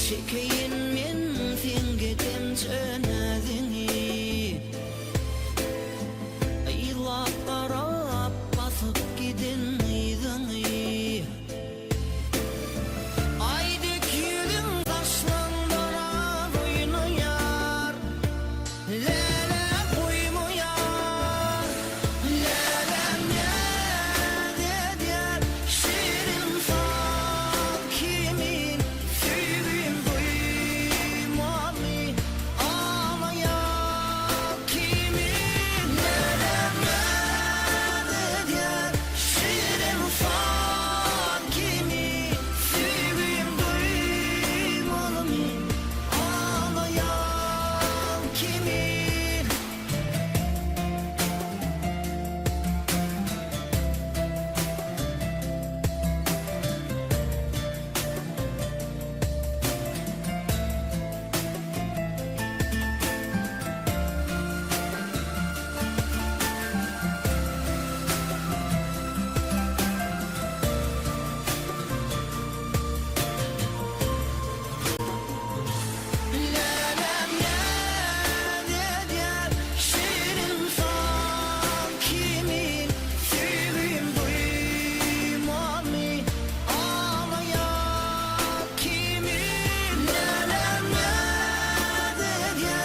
çekeyim men sen geden çönäziňi aýlap garap basyp giden ýüzüňi aýdyk ýüzüň taşlandara boýnaýar lele boýmaýar lelem ýa-da şirin san kimin süýgüm duýmaly ağlaýar kimin lelem ýa-da şirin san kimin süýgüm duýmaly ağlaýar kimin. Lelem ýa-da şirin san kimin süýgüm duýmaly ağlaýar kimin lelem ýa-da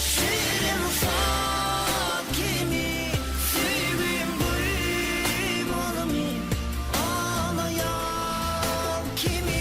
şirin san kimin süýgüm duýmaly ağlaýar kimin.